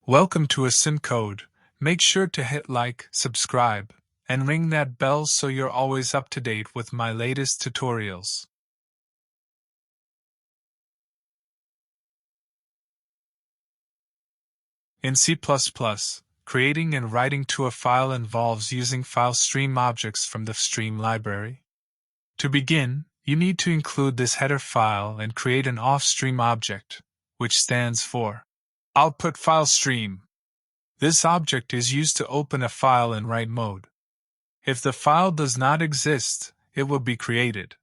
Welcome to Code. Make sure to hit like, subscribe, and ring that bell so you're always up to date with my latest tutorials. In C++, creating and writing to a file involves using file stream objects from the fstream library. To begin, you need to include this header file and create an offstream object, which stands for output file stream. This object is used to open a file in write mode. If the file does not exist, it will be created.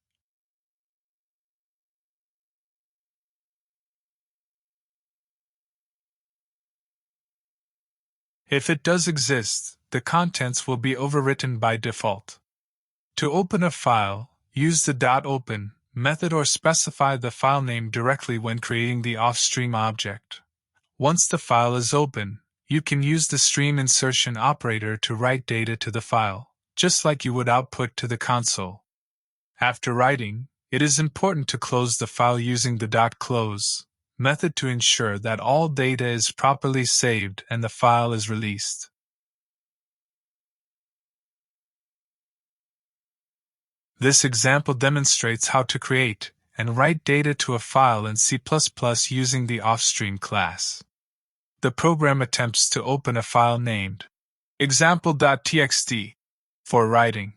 If it does exist, the contents will be overwritten by default. To open a file, use the .open method or specify the file name directly when creating the offstream object. Once the file is open, you can use the stream insertion operator to write data to the file, just like you would output to the console. After writing, it is important to close the file using the .close method to ensure that all data is properly saved and the file is released. This example demonstrates how to create and write data to a file in C++ using the offstream class. The program attempts to open a file named example.txt for writing.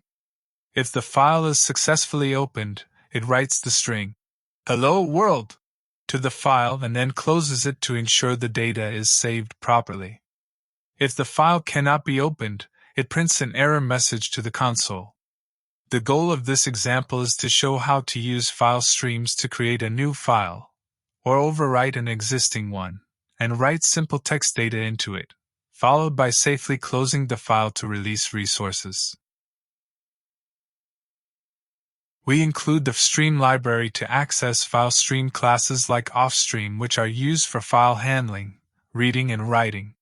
If the file is successfully opened, it writes the string "Hello World" to the file and then closes it to ensure the data is saved properly. If the file cannot be opened, it prints an error message to the console. The goal of this example is to show how to use file streams to create a new file, or overwrite an existing one, and write simple text data into it, followed by safely closing the file to release resources. We include the fstream library to access file stream classes like offstream, which are used for file handling, reading, and writing.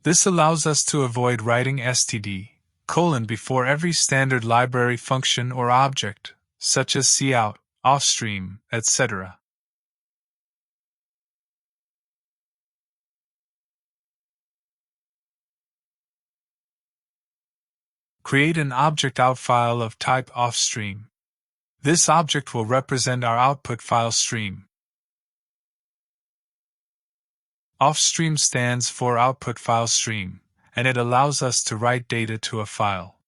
This allows us to avoid writing std: before every standard library function or object, such as cout, offstream, etc. Create an object out file of type offstream. This object will represent our output file stream. Offstream stands for output file stream, and it allows us to write data to a file.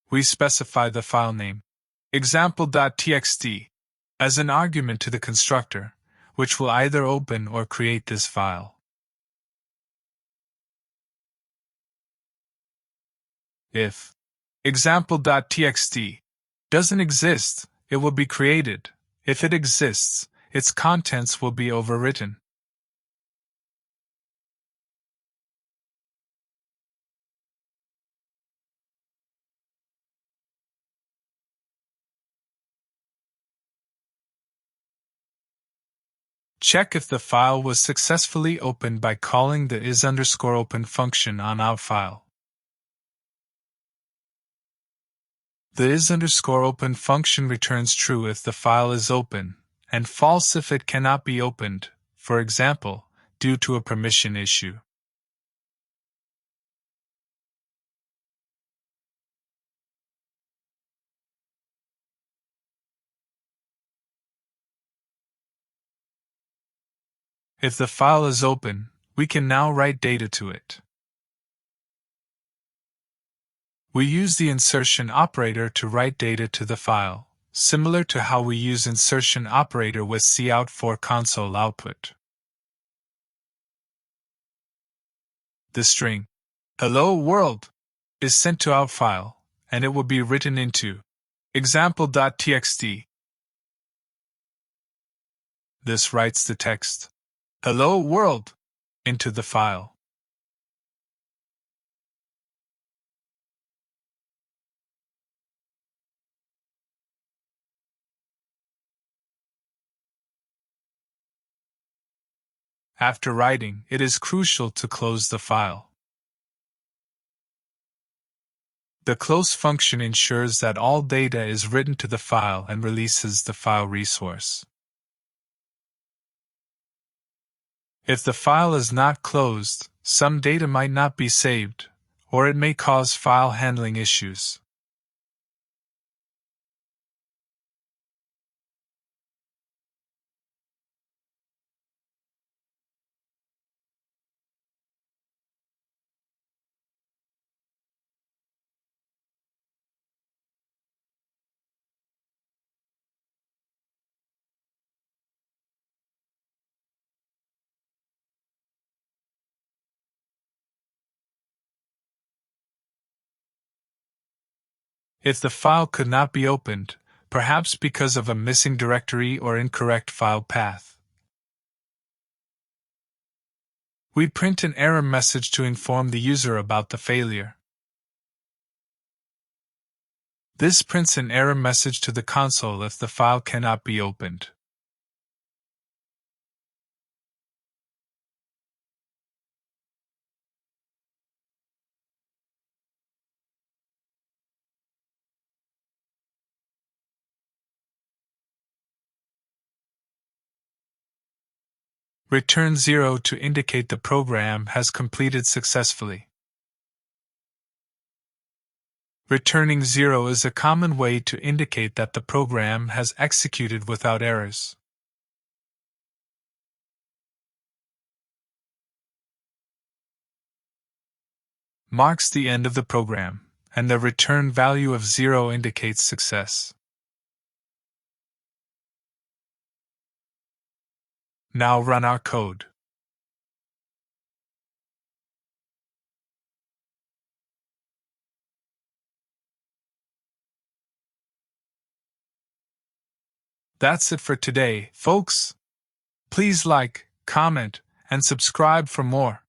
We specify the file name, example.txt, as an argument to the constructor, which will either open or create this file. If example.txt doesn't exist, it will be created. If it exists, its contents will be overwritten. Check if the file was successfully opened by calling the is_open function on outFile. The is_open function returns true if the file is open, and false if it cannot be opened, for example, due to a permission issue. If the file is open, we can now write data to it. We use the insertion operator to write data to the file, similar to how we use insertion operator with cout for console output. The string "Hello World" is sent to outFile, and it will be written into example.txt. This writes the text "Hello World" into the file. After writing, it is crucial to close the file. The close function ensures that all data is written to the file and releases the file resource. If the file is not closed, some data might not be saved, or it may cause file handling issues. If the file could not be opened, perhaps because of a missing directory or incorrect file path, we print an error message to inform the user about the failure. This prints an error message to the console if the file cannot be opened. Return 0 to indicate the program has completed successfully. Returning 0 is a common way to indicate that the program has executed without errors. Marks the end of the program, and the return value of 0 indicates success. Now run our code. That's it for today, folks. Please like, comment, and subscribe for more.